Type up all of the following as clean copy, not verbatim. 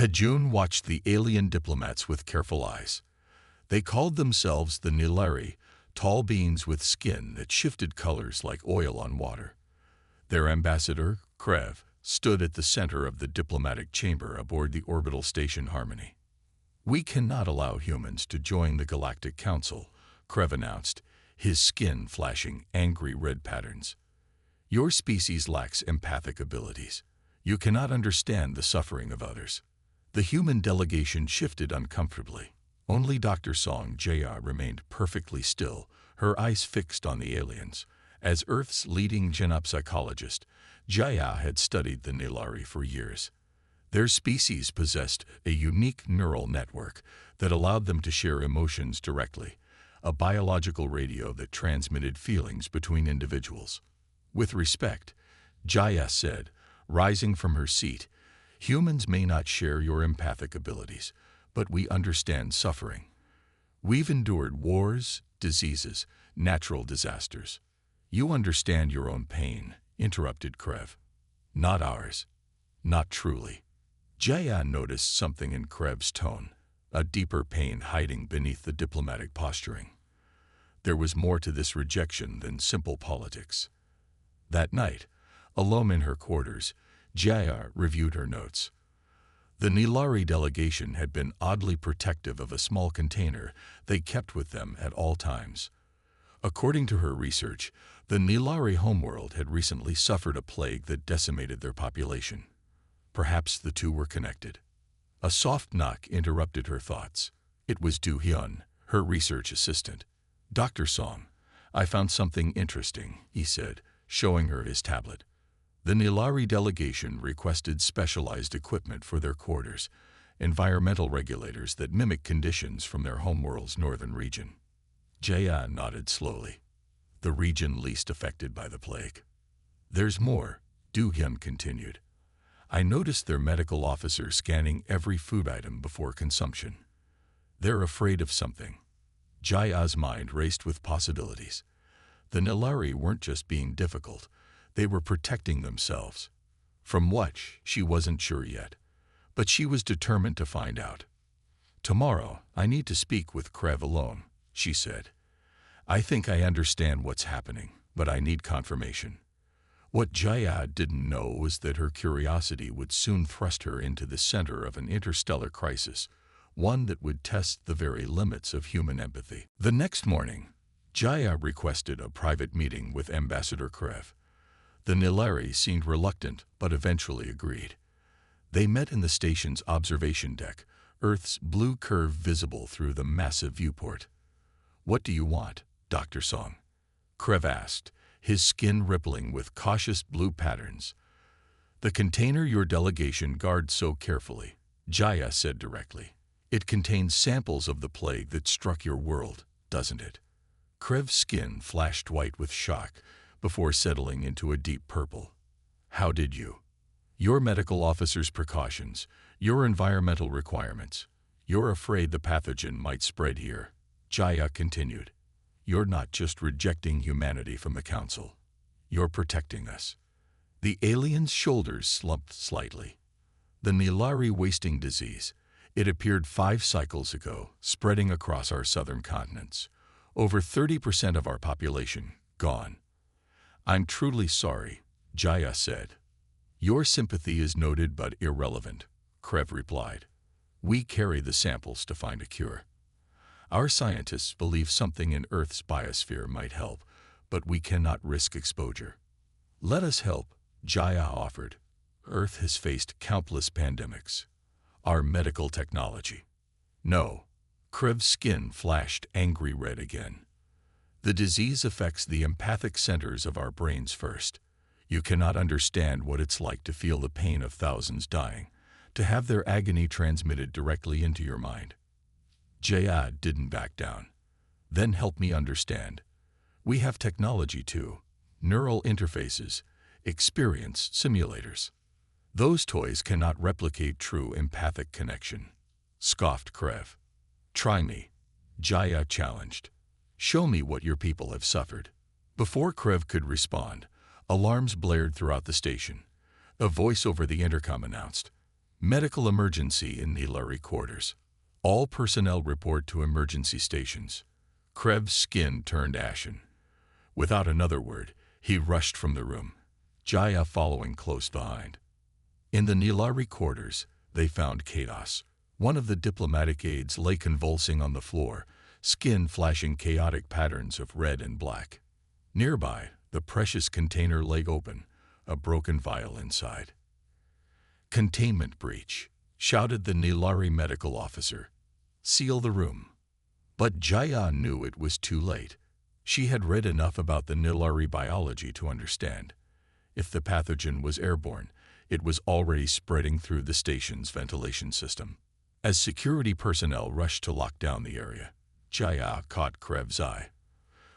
Hajun watched the alien diplomats with careful eyes. They called themselves the Nilari, tall beings with skin that shifted colors like oil on water. Their ambassador, Krev, stood at the center of the diplomatic chamber aboard the orbital station Harmony. "We cannot allow humans to join the Galactic Council," Krev announced, his skin flashing angry red patterns. "Your species lacks empathic abilities. You cannot understand the suffering of others." The human delegation shifted uncomfortably. Only Dr. Song Jia remained perfectly still, her eyes fixed on the aliens. As Earth's leading genopsychologist, Jia had studied the Nilari for years. Their species possessed a unique neural network that allowed them to share emotions directly, a biological radio that transmitted feelings between individuals. With respect, Jaya said, rising from her seat, "Humans may not share your empathic abilities, but we understand suffering. We've endured wars, diseases, natural disasters. You understand your own pain," interrupted Krev. "Not ours. Not truly." Jaya noticed something in Krev's tone, a deeper pain hiding beneath the diplomatic posturing. There was more to this rejection than simple politics. That night, alone in her quarters, Jaya reviewed her notes. The Nilari delegation had been oddly protective of a small container they kept with them at all times. According to her research, the Nilari homeworld had recently suffered a plague that decimated their population. Perhaps the two were connected. A soft knock interrupted her thoughts. It was Du Hyun, her research assistant. "Dr. Song, I found something interesting," he said, showing her his tablet. The Nilari delegation requested specialized equipment for their quarters, environmental regulators that mimic conditions from their homeworld's northern region. Jaya nodded slowly. The region least affected by the plague. "There's more," Du Hyun continued. "I noticed their medical officer scanning every food item before consumption. They're afraid of something." Jaya's mind raced with possibilities. The Nilari weren't just being difficult, they were protecting themselves. From what, she wasn't sure yet, but she was determined to find out. "Tomorrow, I need to speak with Krev alone," she said. "I think I understand what's happening, but I need confirmation." What Jaya didn't know was that her curiosity would soon thrust her into the center of an interstellar crisis, one that would test the very limits of human empathy. The next morning, Jaya requested a private meeting with Ambassador Krev. The Nilari seemed reluctant, but eventually agreed. They met in the station's observation deck, Earth's blue curve visible through the massive viewport. "What do you want, Dr. Song?" Krev asked, his skin rippling with cautious blue patterns. "The container your delegation guards so carefully," Jaya said directly. "It contains samples of the plague that struck your world, doesn't it?" Krev's skin flashed white with shock before settling into a deep purple. "How did you?" "Your medical officer's precautions, your environmental requirements. You're afraid the pathogen might spread here," Jaya continued. "You're not just rejecting humanity from the council. You're protecting us." The alien's shoulders slumped slightly. "The Nilari wasting disease. It appeared 5 cycles ago, spreading across our southern continents. Over 30% of our population gone." "I'm truly sorry," Jaya said. "Your sympathy is noted but irrelevant," Krev replied. "We carry the samples to find a cure. Our scientists believe something in Earth's biosphere might help, but we cannot risk exposure." "Let us help," Jaya offered. "Earth has faced countless pandemics. Our medical technology." "No." Krev's skin flashed angry red again. "The disease affects the empathic centers of our brains first. You cannot understand what it's like to feel the pain of thousands dying, to have their agony transmitted directly into your mind." Jaya didn't back down. "Then help me understand. We have technology too. Neural interfaces, experience simulators. Those toys cannot replicate true empathic connection," scoffed Krev. "Try me," Jaya challenged. "Show me what your people have suffered." Before Krev could respond, alarms blared throughout the station. A voice over the intercom announced, Medical emergency in Nilari quarters. All personnel report to emergency stations. Krev's skin turned ashen. Without another word, he rushed from the room, Jaya following close behind. In the Nilari quarters, they found chaos. One of the diplomatic aides lay convulsing on the floor, skin flashing chaotic patterns of red and black. Nearby, the precious container lay open, a broken vial inside. "Containment breach," shouted the Nilari medical officer. "Seal the room." But Jaya knew it was too late. She had read enough about the Nilari biology to understand. If the pathogen was airborne, it was already spreading through the station's ventilation system. As security personnel rushed to lock down the area, Jaya caught Krev's eye.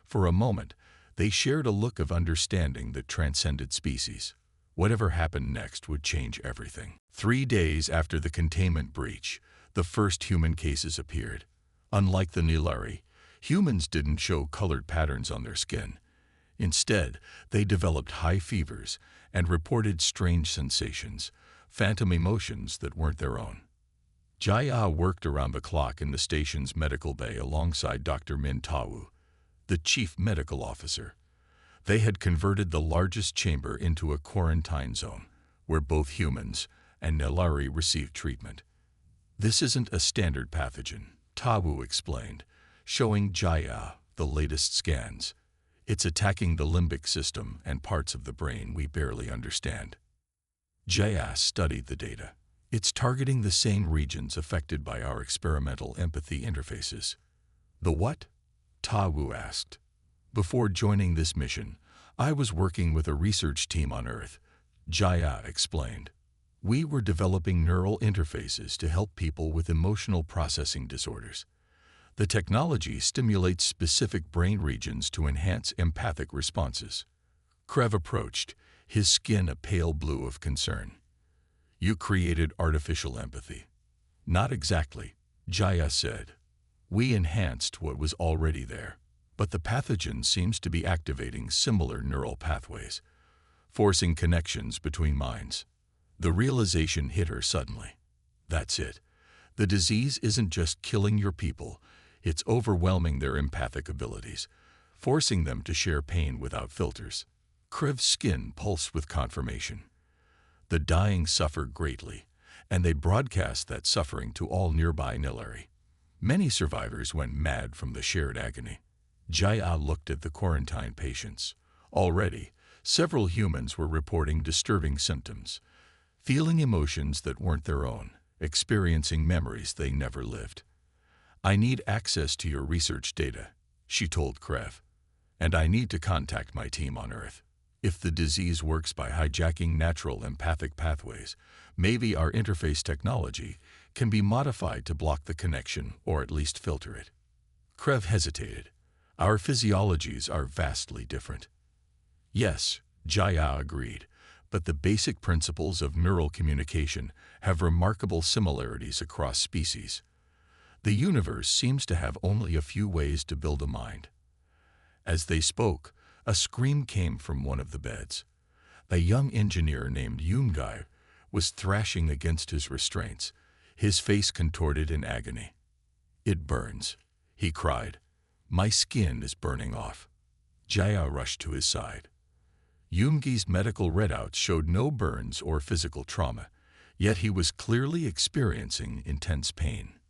For a moment, they shared a look of understanding that transcended species. Whatever happened next would change everything. 3 days after the containment breach, the first human cases appeared. Unlike the Nilari, humans didn't show colored patterns on their skin. Instead, they developed high fevers and reported strange sensations, phantom emotions that weren't their own. Jaya worked around the clock in the station's medical bay alongside Dr. Min Tawu, the chief medical officer. They had converted the largest chamber into a quarantine zone, where both humans and Nilari received treatment. "This isn't a standard pathogen," Tawu explained, showing Jaya the latest scans. "It's attacking the limbic system and parts of the brain we barely understand." Jaya studied the data. "It's targeting the same regions affected by our experimental empathy interfaces." "The what?" Tawu asked. "Before joining this mission, I was working with a research team on Earth," Jaya explained. "We were developing neural interfaces to help people with emotional processing disorders. The technology stimulates specific brain regions to enhance empathic responses." Krev approached, his skin a pale blue of concern. "You created artificial empathy." "Not exactly," Jaya said. "We enhanced what was already there. But the pathogen seems to be activating similar neural pathways, forcing connections between minds." The realization hit her suddenly. That's it. The disease isn't just killing your people, it's overwhelming their empathic abilities, forcing them to share pain without filters. Krev's skin pulsed with confirmation. The dying suffer greatly, and they broadcast that suffering to all nearby Nilari. Many survivors went mad from the shared agony. Jaya looked at the quarantine patients. Already, several humans were reporting disturbing symptoms, feeling emotions that weren't their own, experiencing memories they never lived. "I need access to your research data," she told Krev, "and I need to contact my team on Earth. If the disease works by hijacking natural empathic pathways, maybe our interface technology can be modified to block the connection or at least filter it." Krev hesitated. "Our physiologies are vastly different." "Yes," Jaya agreed, "but the basic principles of neural communication have remarkable similarities across species. The universe seems to have only a few ways to build a mind." As they spoke, a scream came from one of the beds. A young engineer named Yungai was thrashing against his restraints, his face contorted in agony. "It burns," he cried. "My skin is burning off." Jaya rushed to his side. Yoongai's medical readouts showed no burns or physical trauma, yet he was clearly experiencing intense pain.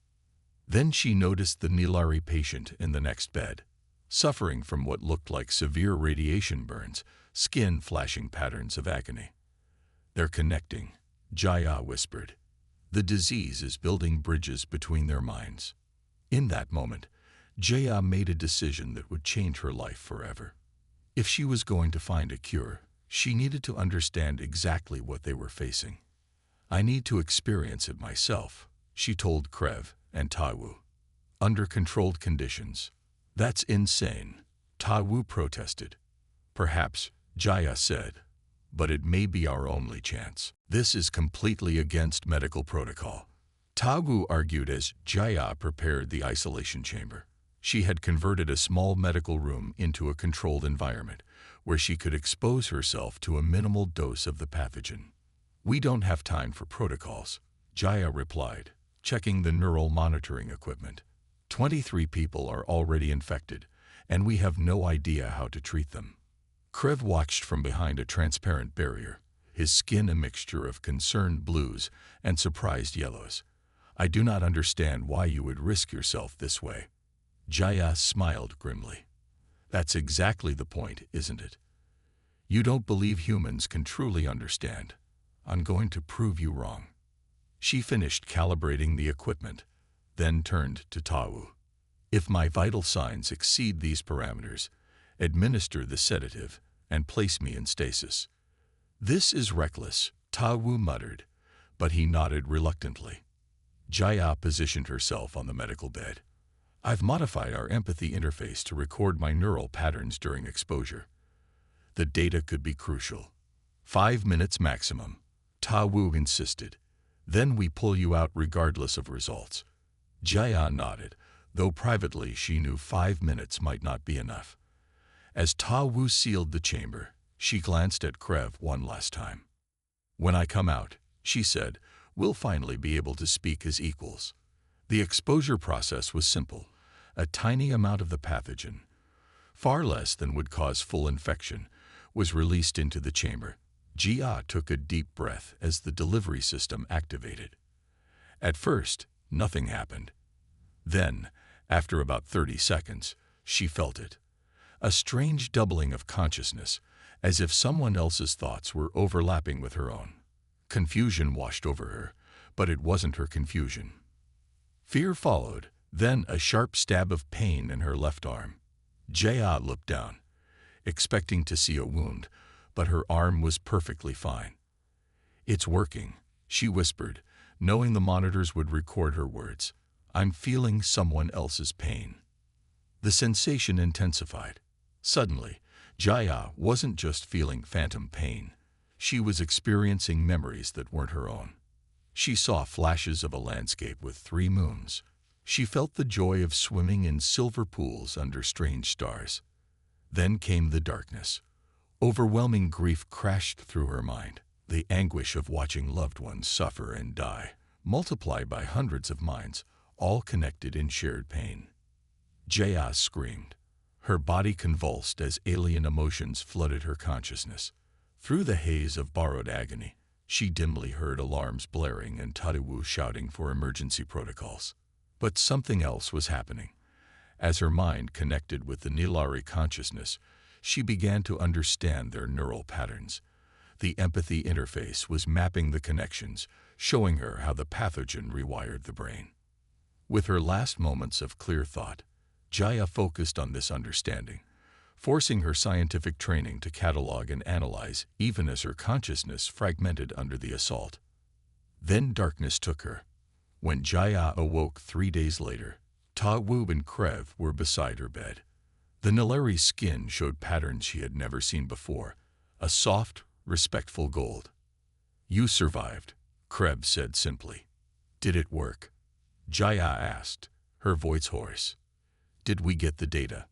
Then she noticed the Nilari patient in the next bed, suffering from what looked like severe radiation burns, skin flashing patterns of agony. "They're connecting," Jaya whispered. "The disease is building bridges between their minds." In that moment, Jaya made a decision that would change her life forever. If she was going to find a cure, she needed to understand exactly what they were facing. "I need to experience it myself," she told Krev and Tawu. "Under controlled conditions." "That's insane," Tawu protested. "Perhaps," Jaya said, "but it may be our only chance. This is completely against medical protocol." Tawu argued as Jaya prepared the isolation chamber. She had converted a small medical room into a controlled environment, where she could expose herself to a minimal dose of the pathogen. "We don't have time for protocols," Jaya replied, checking the neural monitoring equipment. 23 people are already infected, and we have no idea how to treat them. Krev watched from behind a transparent barrier, his skin a mixture of concerned blues and surprised yellows. I do not understand why you would risk yourself this way. Jaya smiled grimly. That's exactly the point, isn't it? You don't believe humans can truly understand. I'm going to prove you wrong. She finished calibrating the equipment, then turned to Tao. If my vital signs exceed these parameters, administer the sedative and place me in stasis. This is reckless, Tao muttered, but he nodded reluctantly. Jaya positioned herself on the medical bed. I've modified our empathy interface to record my neural patterns during exposure. The data could be crucial. 5 minutes maximum, Tao insisted. Then we pull you out regardless of results. Jaya nodded, though privately she knew 5 minutes might not be enough. As Tao sealed the chamber, she glanced at Krev one last time. When I come out, she said, we'll finally be able to speak as equals. The exposure process was simple. A tiny amount of the pathogen, far less than would cause full infection, was released into the chamber. Jia took a deep breath as the delivery system activated. At first, nothing happened. Then, after about 30 seconds, she felt it. A strange doubling of consciousness, as if someone else's thoughts were overlapping with her own. Confusion washed over her, but it wasn't her confusion. Fear followed, then a sharp stab of pain in her left arm. Jaya looked down, expecting to see a wound, but her arm was perfectly fine. It's working, she whispered, knowing the monitors would record her words. I'm feeling someone else's pain. The sensation intensified. Suddenly, Jaya wasn't just feeling phantom pain. She was experiencing memories that weren't her own. She saw flashes of a landscape with 3 moons. She felt the joy of swimming in silver pools under strange stars. Then came the darkness. Overwhelming grief crashed through her mind. The anguish of watching loved ones suffer and die, multiplied by hundreds of minds, all connected in shared pain. Jaya screamed. Her body convulsed as alien emotions flooded her consciousness. Through the haze of borrowed agony, she dimly heard alarms blaring and Tadiwu shouting for emergency protocols. But something else was happening. As her mind connected with the Nilari consciousness, she began to understand their neural patterns. The empathy interface was mapping the connections, showing her how the pathogen rewired the brain. With her last moments of clear thought, Jaya focused on this understanding, forcing her scientific training to catalog and analyze even as her consciousness fragmented under the assault. Then darkness took her. When Jaya awoke 3 days later, Tawub and Krev were beside her bed. The Nilari's skin showed patterns she had never seen before, a soft, respectful gold. You survived, Krev said simply. Did it work? Jaya asked, her voice hoarse. Did we get the data?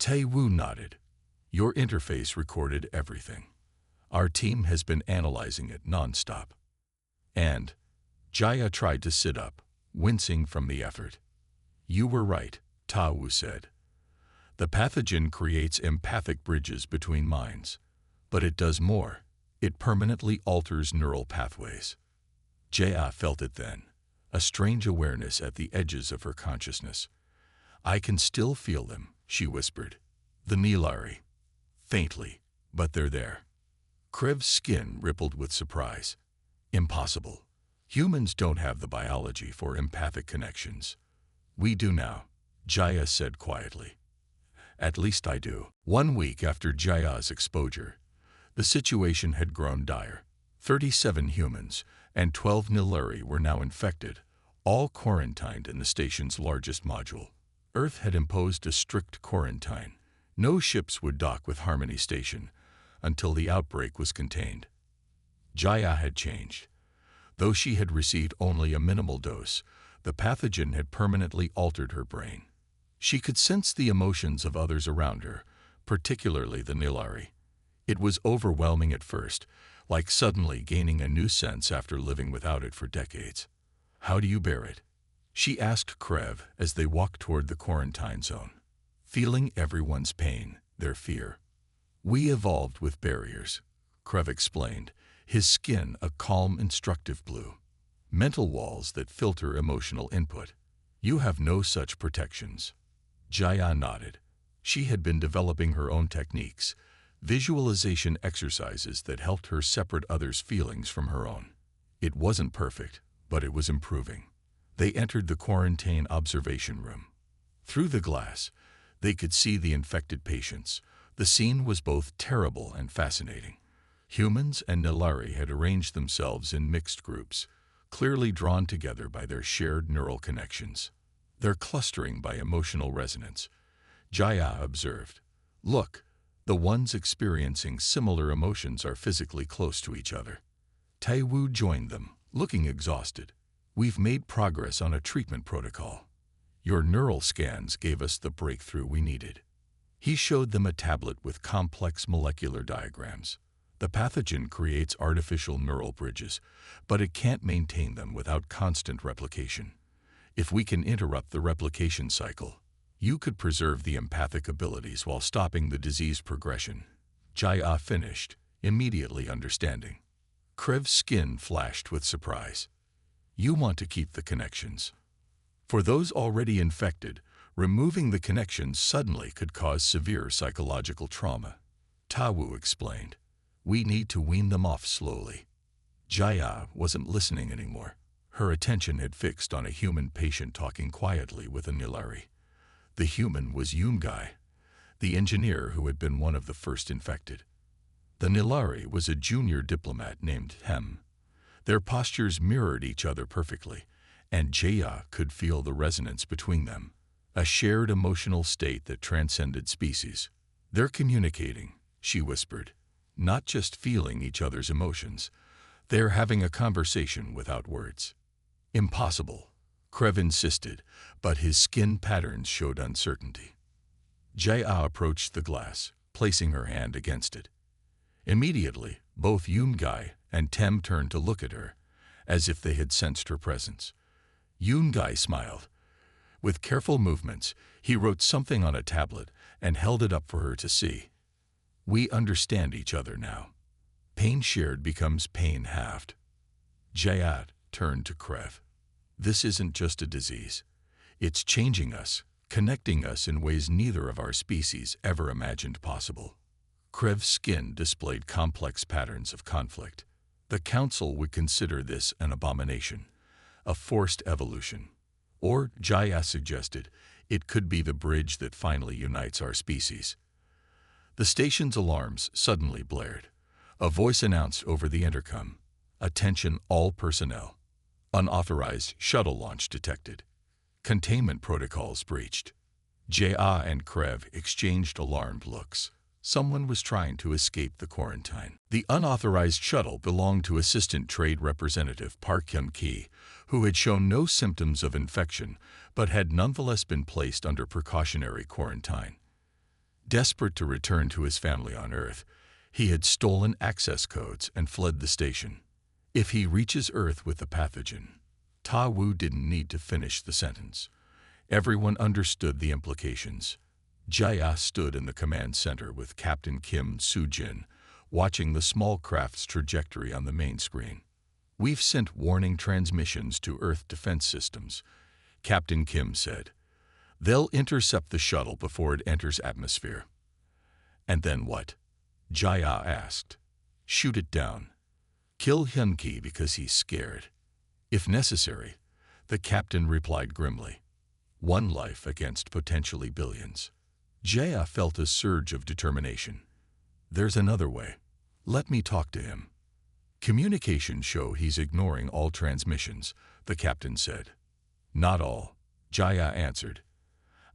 Tae-woo nodded. Your interface recorded everything. Our team has been analyzing it non-stop. And Jaya tried to sit up, wincing from the effort. You were right, Ta-woo said. The pathogen creates empathic bridges between minds. But it does more. It permanently alters neural pathways. Jaya felt it then, a strange awareness at the edges of her consciousness. I can still feel them, she whispered. The Nilari. Faintly, but they're there. Krev's skin rippled with surprise. Impossible. Humans don't have the biology for empathic connections. We do now, Jaya said quietly. At least I do. 1 week after Jaya's exposure, the situation had grown dire. 37 humans and 12 Nilari were now infected, all quarantined in the station's largest module. Earth had imposed a strict quarantine. No ships would dock with Harmony Station until the outbreak was contained. Jaya had changed. Though she had received only a minimal dose, the pathogen had permanently altered her brain. She could sense the emotions of others around her, particularly the Nilari. It was overwhelming at first, like suddenly gaining a new sense after living without it for decades. How do you bear it? She asked Krev as they walked toward the quarantine zone. Feeling everyone's pain, their fear. We evolved with barriers, Krev explained, his skin a calm, instructive blue. Mental walls that filter emotional input. You have no such protections. Jaya nodded. She had been developing her own techniques, visualization exercises that helped her separate others' feelings from her own. It wasn't perfect, but it was improving. They entered the quarantine observation room. Through the glass, they could see the infected patients. The scene was both terrible and fascinating. Humans and Nilari had arranged themselves in mixed groups, clearly drawn together by their shared neural connections. They're clustering by emotional resonance. Jaya observed. Look, the ones experiencing similar emotions are physically close to each other. Taiwu joined them, looking exhausted. We've made progress on a treatment protocol. Your neural scans gave us the breakthrough we needed. He showed them a tablet with complex molecular diagrams. The pathogen creates artificial neural bridges, but it can't maintain them without constant replication. If we can interrupt the replication cycle, you could preserve the empathic abilities while stopping the disease progression. Jaya finished, immediately understanding. Krev's skin flashed with surprise. You want to keep the connections. For those already infected, removing the connections suddenly could cause severe psychological trauma. Tawu explained. We need to wean them off slowly. Jaya wasn't listening anymore. Her attention had fixed on a human patient talking quietly with a Nilari. The human was Yungai, the engineer who had been one of the first infected. The Nilari was a junior diplomat named Hem. Their postures mirrored each other perfectly, and Jaya could feel the resonance between them, a shared emotional state that transcended species. They're communicating, she whispered, not just feeling each other's emotions. They're having a conversation without words. Impossible, Krev insisted, but his skin patterns showed uncertainty. Jaya approached the glass, placing her hand against it. Immediately, both Yungai and Tem turned to look at her, as if they had sensed her presence. Yungai smiled. With careful movements, he wrote something on a tablet and held it up for her to see. We understand each other now. Pain shared becomes pain halved. Jayat turned to Krev. This isn't just a disease. It's changing us, connecting us in ways neither of our species ever imagined possible. Krev's skin displayed complex patterns of conflict. The Council would consider this an abomination, a forced evolution. Or, Jaya suggested, it could be the bridge that finally unites our species. The station's alarms suddenly blared. A voice announced over the intercom, "Attention all personnel. Unauthorized shuttle launch detected. Containment protocols breached." Jaya and Krev exchanged alarmed looks. Someone was trying to escape the quarantine. The unauthorized shuttle belonged to Assistant Trade Representative Park Hyun-ki, who had shown no symptoms of infection but had nonetheless been placed under precautionary quarantine. Desperate to return to his family on Earth, he had stolen access codes and fled the station. If he reaches Earth with the pathogen, Ta-Wu didn't need to finish the sentence. Everyone understood the implications. Jaya stood in the command center with Captain Kim Soo-jin, watching the small craft's trajectory on the main screen. "We've sent warning transmissions to Earth defense systems," Captain Kim said. "They'll intercept the shuttle before it enters atmosphere." "And then what?" Jaya asked. "Shoot it down. Kill Hyun-ki because he's scared. If necessary," the captain replied grimly. "One life against potentially billions." Jaya felt a surge of determination. "There's another way. Let me talk to him." "Communications show he's ignoring all transmissions," the captain said. "Not all," Jaya answered.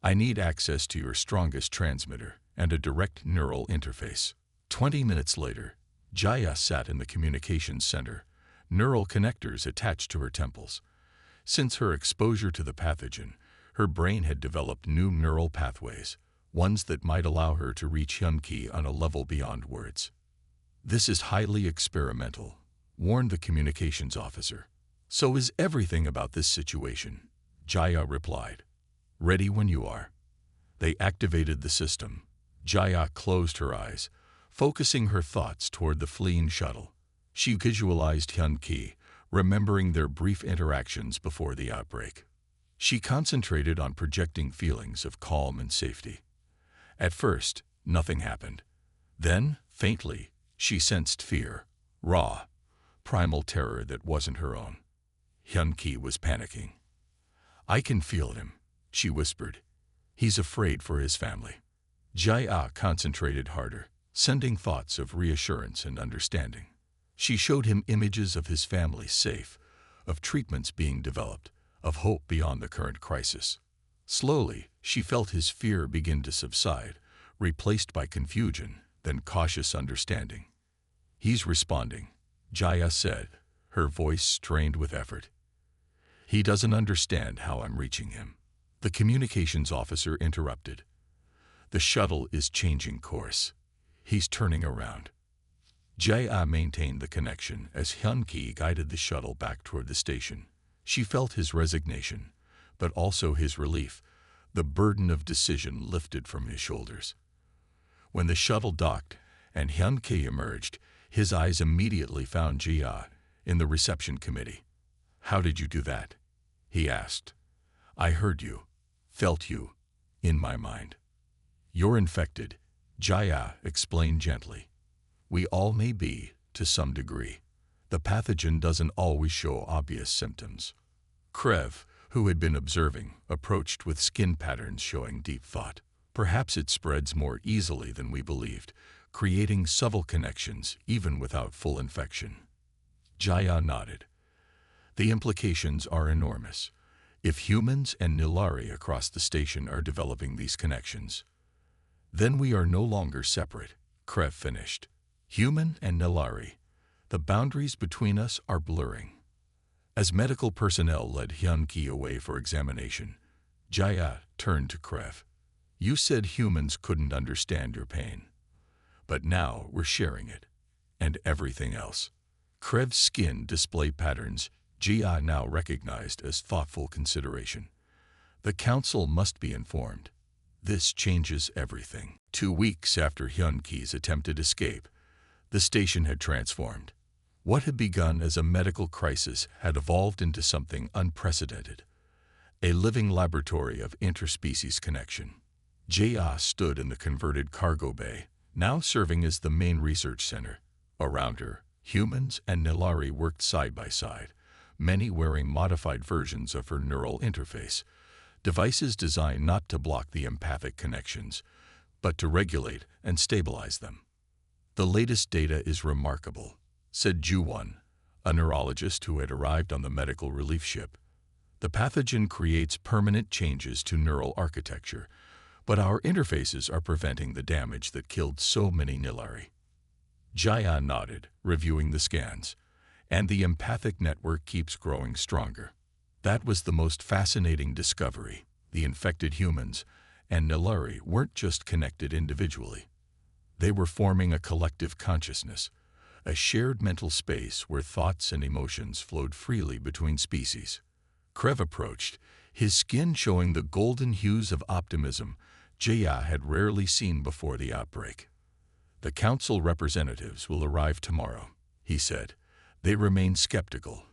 "I need access to your strongest transmitter and a direct neural interface." 20 minutes later, Jaya sat in the communications center, neural connectors attached to her temples. Since her exposure to the pathogen, her brain had developed new neural pathways, ones that might allow her to reach Hyun-ki on a level beyond words. "This is highly experimental," warned the communications officer. So is everything about this situation, Jaya replied. Ready when you are. They activated the system. Jaya closed her eyes, focusing her thoughts toward the fleeing shuttle. She visualized Hyun-ki, remembering their brief interactions before the outbreak. She concentrated on projecting feelings of calm and safety. At first, nothing happened. Then, faintly, she sensed fear, raw, primal terror that wasn't her own. Hyun-ki was panicking. I can feel him, she whispered. He's afraid for his family. Jaya concentrated harder, sending thoughts of reassurance and understanding. She showed him images of his family safe, of treatments being developed, of hope beyond the current crisis. Slowly, she felt his fear begin to subside, replaced by confusion, then cautious understanding. He's responding, Jaya said, her voice strained with effort. He doesn't understand how I'm reaching him. The communications officer interrupted. The shuttle is changing course. He's turning around. Jaya maintained the connection as Hyun-ki guided the shuttle back toward the station. She felt his resignation, but also his relief, the burden of decision lifted from his shoulders. When the shuttle docked and Hyun-ki emerged, his eyes immediately found Jia in the reception committee. How did you do that? He asked. I heard you, felt you, in my mind. You're infected, Jaya explained gently. We all may be, to some degree. The pathogen doesn't always show obvious symptoms. Krev, who had been observing, approached with skin patterns showing deep thought. Perhaps it spreads more easily than we believed, creating subtle connections even without full infection. Jaya nodded. The implications are enormous. If humans and Nilari across the station are developing these connections, then we are no longer separate, Krev finished. Human and Nilari, the boundaries between us are blurring. As medical personnel led Hyun-ki away for examination, Jaya turned to Krev. You said humans couldn't understand your pain. But now we're sharing it. And everything else. Krev's skin displayed patterns Jia now recognized as thoughtful consideration. The council must be informed. This changes everything. 2 weeks after Hyun-ki's attempted escape, the station had transformed. What had begun as a medical crisis had evolved into something unprecedented. A living laboratory of interspecies connection. Jia stood in the converted cargo bay, now serving as the main research center. Around her, humans and Nilari worked side by side, many wearing modified versions of her neural interface, devices designed not to block the empathic connections, but to regulate and stabilize them. The latest data is remarkable, said Ju-won, a neurologist who had arrived on the medical relief ship. The pathogen creates permanent changes to neural architecture, but our interfaces are preventing the damage that killed so many Nilari. Jaya nodded, reviewing the scans, and the empathic network keeps growing stronger. That was the most fascinating discovery. The infected humans and Nilari weren't just connected individually. They were forming a collective consciousness, a shared mental space where thoughts and emotions flowed freely between species. Krev approached, his skin showing the golden hues of optimism Jaya had rarely seen before the outbreak. The council representatives will arrive tomorrow, he said. They remained skeptical,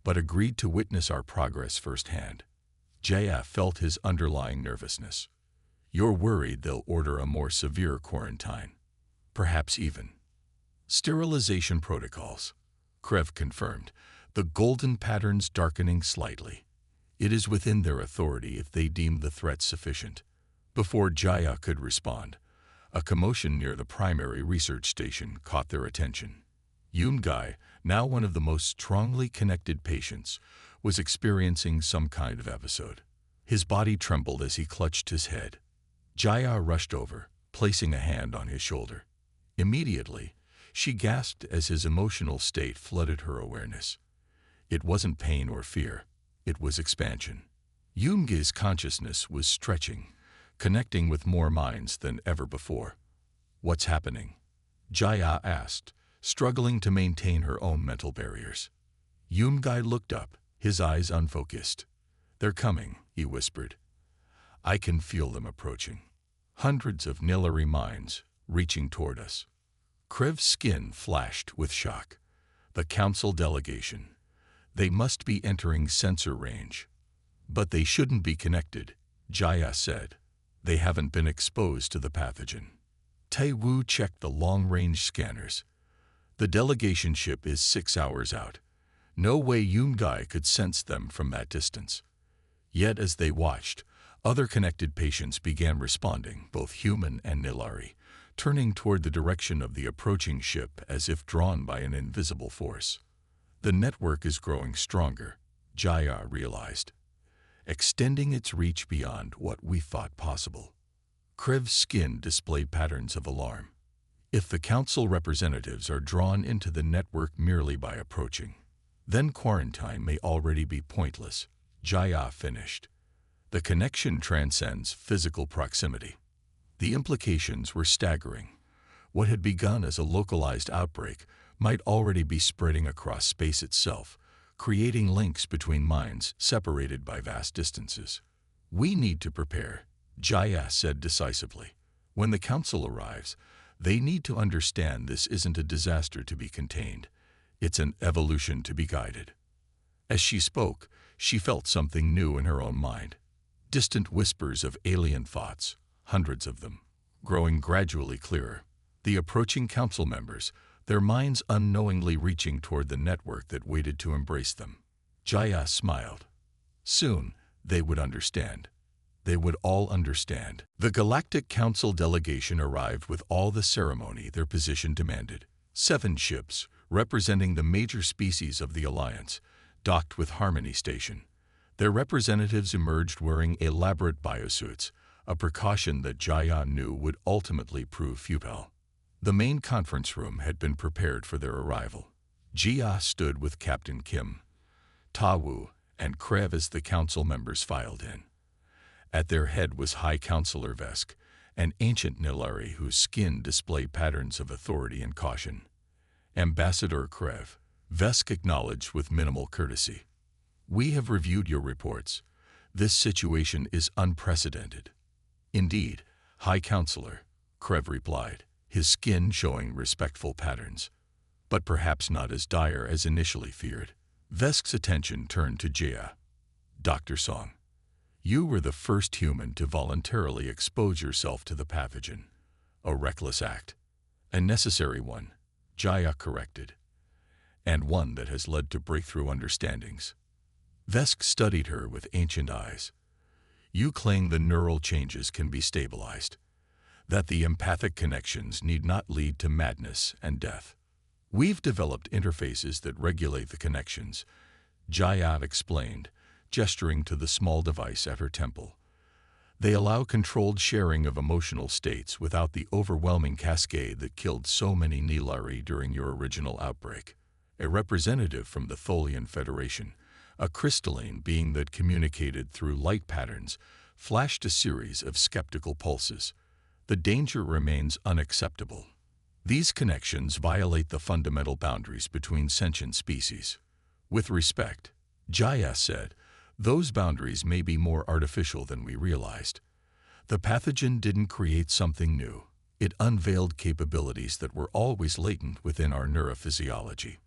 but agreed to witness our progress firsthand. Jaya felt his underlying nervousness. You're worried they'll order a more severe quarantine. Perhaps even sterilization protocols, Krev confirmed, the golden patterns darkening slightly. It is within their authority if they deem the threat sufficient. Before Jaya could respond, a commotion near the primary research station caught their attention. Yoon-gai, now one of the most strongly connected patients, was experiencing some kind of episode. His body trembled as he clutched his head. Jaya rushed over, placing a hand on his shoulder. Immediately, she gasped as his emotional state flooded her awareness. It wasn't pain or fear, it was expansion. Yoon-gai's consciousness was stretching, connecting with more minds than ever before. What's happening? Jaya asked, struggling to maintain her own mental barriers. Yoon-gai looked up, his eyes unfocused. "They're coming," he whispered. "I can feel them approaching. Hundreds of Nilari minds reaching toward us." Krev's skin flashed with shock. The council delegation. They must be entering sensor range. "But they shouldn't be connected," Jaya said. "They haven't been exposed to the pathogen." Tai Wu checked the long-range scanners. The delegation ship is 6 hours out. No way Yungai could sense them from that distance. Yet as they watched, other connected patients began responding, both human and Nilari, turning toward the direction of the approaching ship as if drawn by an invisible force. The network is growing stronger, Jaya realized, extending its reach beyond what we thought possible. Krev's skin displayed patterns of alarm. If the council representatives are drawn into the network merely by approaching, then quarantine may already be pointless, Jaya finished. The connection transcends physical proximity. The implications were staggering. What had begun as a localized outbreak might already be spreading across space itself, creating links between minds separated by vast distances. "We need to prepare," Jaya said decisively. "When the council arrives, they need to understand this isn't a disaster to be contained. It's an evolution to be guided." As she spoke, she felt something new in her own mind. Distant whispers of alien thoughts, hundreds of them, growing gradually clearer. The approaching council members, their minds unknowingly reaching toward the network that waited to embrace them. Jaya smiled. Soon, they would understand. They would all understand. The Galactic Council delegation arrived with all the ceremony their position demanded. 7 ships, representing the major species of the Alliance, docked with Harmony Station. Their representatives emerged wearing elaborate biosuits, a precaution that Jaya knew would ultimately prove futile. The main conference room had been prepared for their arrival. Jia stood with Captain Kim, Tawu, and Krev as the council members filed in. At their head was High Counselor Vesk, an ancient Nilari whose skin displayed patterns of authority and caution. Ambassador Krev, Vesk acknowledged with minimal courtesy. "We have reviewed your reports. This situation is unprecedented." "Indeed, High Counselor," Krev replied, his skin showing respectful patterns, "but perhaps not as dire as initially feared." Vesk's attention turned to Jia. "Dr. Song, you were the first human to voluntarily expose yourself to the pathogen. A reckless act. A necessary one," Jaya corrected, "and one that has led to breakthrough understandings." Vesk studied her with ancient eyes. "You claim the neural changes can be stabilized, that the empathic connections need not lead to madness and death. We've developed interfaces that regulate the connections," Jaya explained, gesturing to the small device at her temple. "They allow controlled sharing of emotional states without the overwhelming cascade that killed so many Nilari during your original outbreak." A representative from the Tholian Federation, a crystalline being that communicated through light patterns, flashed a series of skeptical pulses. "The danger remains unacceptable. These connections violate the fundamental boundaries between sentient species." "With respect," Jaya said, "those boundaries may be more artificial than we realized. The pathogen didn't create something new. It unveiled capabilities that were always latent within our neurophysiology."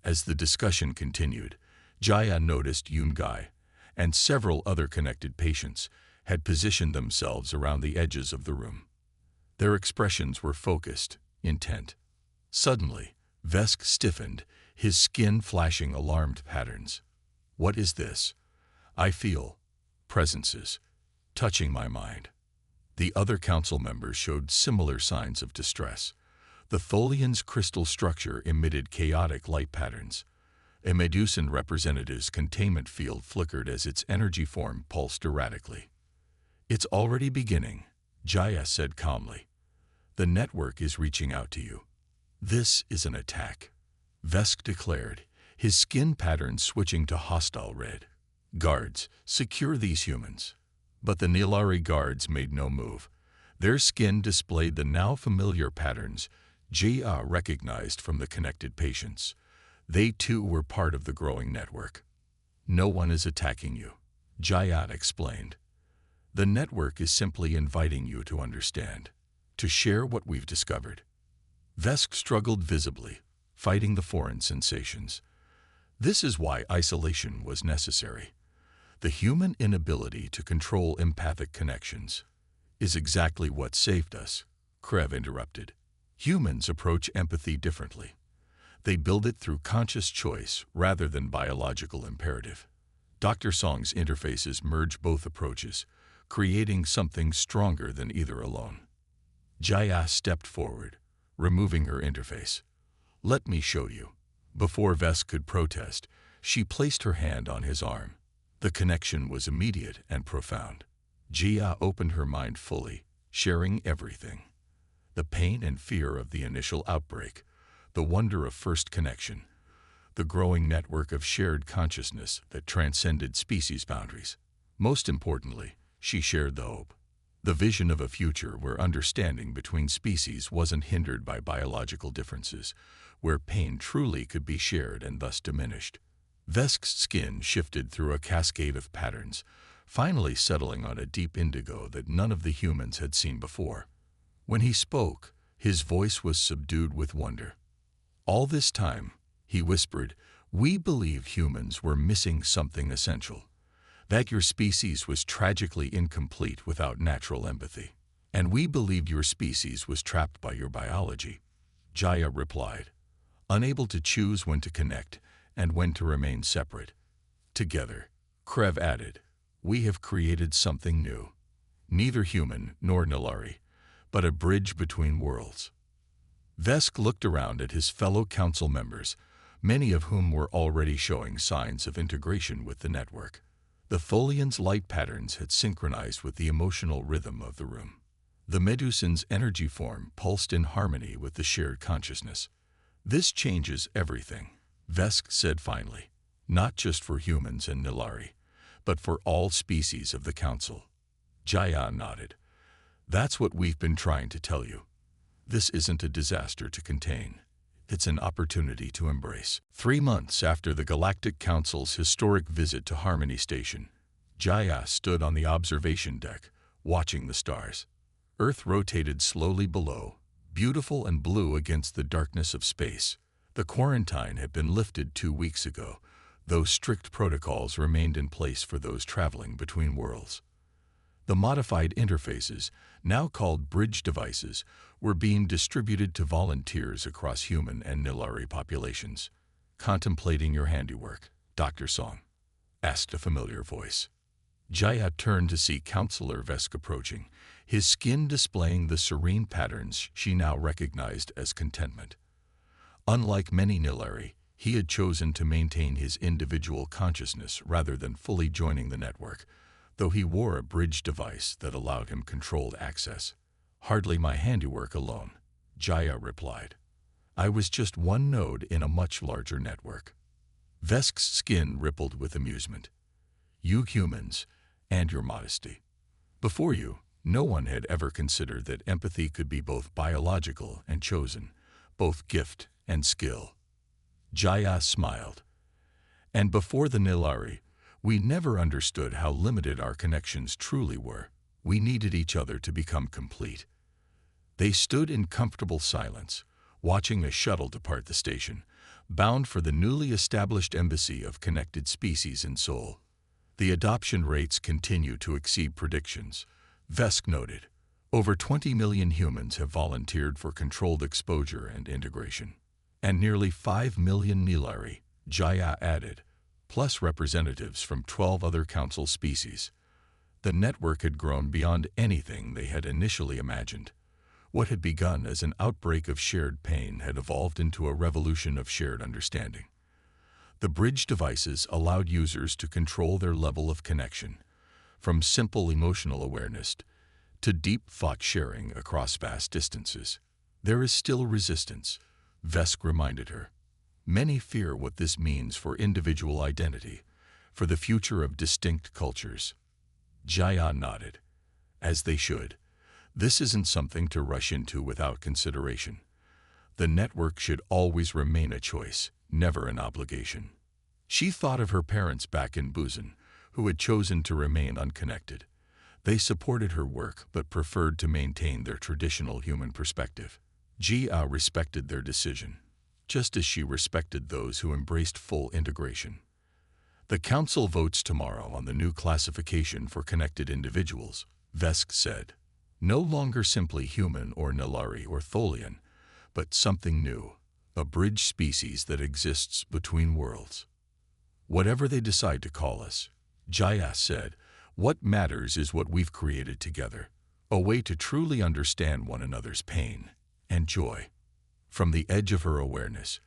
As the discussion continued, Jaya noticed Yungai and several other connected patients had positioned themselves around the edges of the room. Their expressions were focused, intent. Suddenly, Vesk stiffened, his skin flashing alarmed patterns. "What is this? I feel presences touching my mind." The other council members showed similar signs of distress. The Tholian's crystal structure emitted chaotic light patterns. A Medusan representative's containment field flickered as its energy form pulsed erratically. "It's already beginning," Jaya said calmly. "The network is reaching out to you." "This is an attack," Vesk declared, his skin pattern switching to hostile red. "Guards, secure these humans." But the Nilari guards made no move. Their skin displayed the now familiar patterns Jia recognized from the connected patients. They too were part of the growing network. No one is attacking you, Jaya explained. The network is simply inviting you to understand, to share what we've discovered. Vesk struggled visibly, fighting the foreign sensations. This is why isolation was necessary. The human inability to control empathic connections is exactly what saved us, Krev interrupted. Humans approach empathy differently. They build it through conscious choice rather than biological imperative. Dr. Song's interfaces merge both approaches, creating something stronger than either alone. Jaya stepped forward, removing her interface. Let me show you. Before Vesk could protest, she placed her hand on his arm. The connection was immediate and profound. Jia opened her mind fully, sharing everything. The pain and fear of the initial outbreak, the wonder of first connection, the growing network of shared consciousness that transcended species boundaries. Most importantly, she shared the hope. The vision of a future where understanding between species wasn't hindered by biological differences, where pain truly could be shared and thus diminished. Vesk's skin shifted through a cascade of patterns, finally settling on a deep indigo that none of the humans had seen before. When he spoke, his voice was subdued with wonder. All this time, he whispered, we believed humans were missing something essential, that your species was tragically incomplete without natural empathy. And we believed your species was trapped by your biology, Jaya replied, unable to choose when to connect and when to remain separate. Together, Krev added, we have created something new, neither human nor Nilari, but a bridge between worlds. Vesk looked around at his fellow council members, many of whom were already showing signs of integration with the network. The Tholian's light patterns had synchronized with the emotional rhythm of the room. The Medusan's energy form pulsed in harmony with the shared consciousness. This changes everything, Vesk said finally, not just for humans and Nilari, but for all species of the Council. Jaya nodded. That's what we've been trying to tell you. This isn't a disaster to contain. It's an opportunity to embrace. 3 months after the Galactic Council's historic visit to Harmony Station, Jaya stood on the observation deck, watching the stars. Earth rotated slowly below, beautiful and blue against the darkness of space. The quarantine had been lifted 2 weeks ago, though strict protocols remained in place for those traveling between worlds. The modified interfaces, now called bridge devices, were being distributed to volunteers across human and Nilari populations. Contemplating your handiwork, Dr. Song asked a familiar voice. Jaya turned to see Counselor Vesk approaching, his skin displaying the serene patterns she now recognized as contentment. Unlike many Nilari, he had chosen to maintain his individual consciousness rather than fully joining the network, though he wore a bridge device that allowed him controlled access. Hardly my handiwork alone, Jaya replied. I was just one node in a much larger network. Vesk's skin rippled with amusement. You humans, and your modesty. Before you, no one had ever considered that empathy could be both biological and chosen, both gift and skill. Jaya smiled. And before the Nilari, we never understood how limited our connections truly were. We needed each other to become complete. They stood in comfortable silence, watching a shuttle depart the station, bound for the newly established embassy of connected species in Seoul. The adoption rates continue to exceed predictions, Vesk noted. Over 20 million humans have volunteered for controlled exposure and integration. And nearly 5 million Nilari, Jaya added, plus representatives from 12 other council species. The network had grown beyond anything they had initially imagined. What had begun as an outbreak of shared pain had evolved into a revolution of shared understanding. The bridge devices allowed users to control their level of connection, from simple emotional awareness to deep thought sharing across vast distances. There is still resistance, Vesk reminded her. Many fear what this means for individual identity, for the future of distinct cultures. Jaya nodded. As they should. This isn't something to rush into without consideration. The network should always remain a choice, never an obligation. She thought of her parents back in Busan, who had chosen to remain unconnected. They supported her work but preferred to maintain their traditional human perspective. Jia respected their decision, just as she respected those who embraced full integration. The council votes tomorrow on the new classification for connected individuals, Vesk said. No longer simply human or Nilari or Tholian, but something new, a bridge species that exists between worlds. Whatever they decide to call us, Jaya said, what matters is what we've created together, a way to truly understand one another's pain and joy. From the edge of her awareness,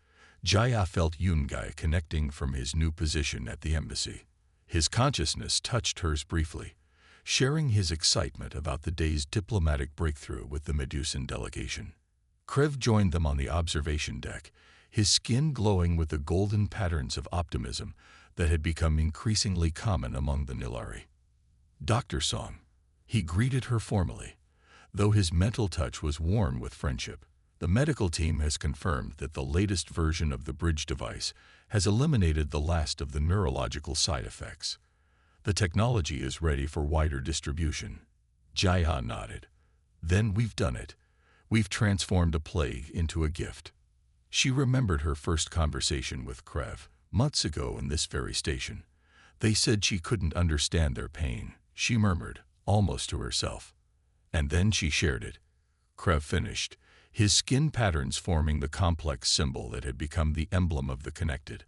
Jaya felt Yungai connecting from his new position at the embassy. His consciousness touched hers briefly, sharing his excitement about the day's diplomatic breakthrough with the Medusan delegation. Krev joined them on the observation deck, his skin glowing with the golden patterns of optimism that had become increasingly common among the Nilari. Dr. Song. He greeted her formally, though his mental touch was warm with friendship. The medical team has confirmed that the latest version of the bridge device has eliminated the last of the neurological side effects. The technology is ready for wider distribution. Jaya nodded. Then we've done it. We've transformed a plague into a gift. She remembered her first conversation with Krev, months ago in this very station. They said she couldn't understand their pain, she murmured, almost to herself. And then she shared it. Krev finished, his skin patterns forming the complex symbol that had become the emblem of the connected,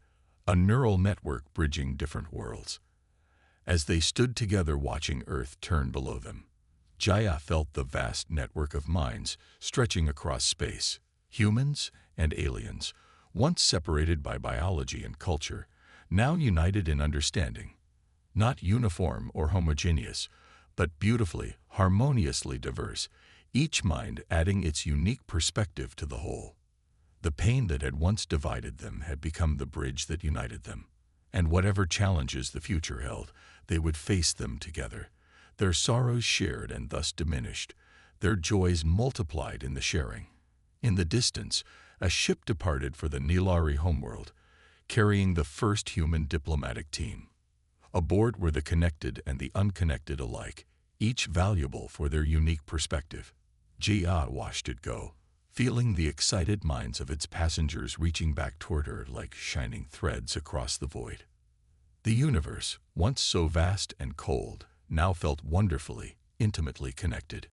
a neural network bridging different worlds. As they stood together watching Earth turn below them, Jaya felt the vast network of minds stretching across space. Humans and aliens, once separated by biology and culture, now united in understanding. Not uniform or homogeneous, but beautifully, harmoniously diverse, each mind adding its unique perspective to the whole. The pain that had once divided them had become the bridge that united them. And whatever challenges the future held, they would face them together. Their sorrows shared and thus diminished, their joys multiplied in the sharing. In the distance, a ship departed for the Nilari homeworld, carrying the first human diplomatic team. Aboard were the connected and the unconnected alike, each valuable for their unique perspective. Jia watched it go, feeling the excited minds of its passengers reaching back toward her like shining threads across the void. The universe, once so vast and cold, now felt wonderfully, intimately connected.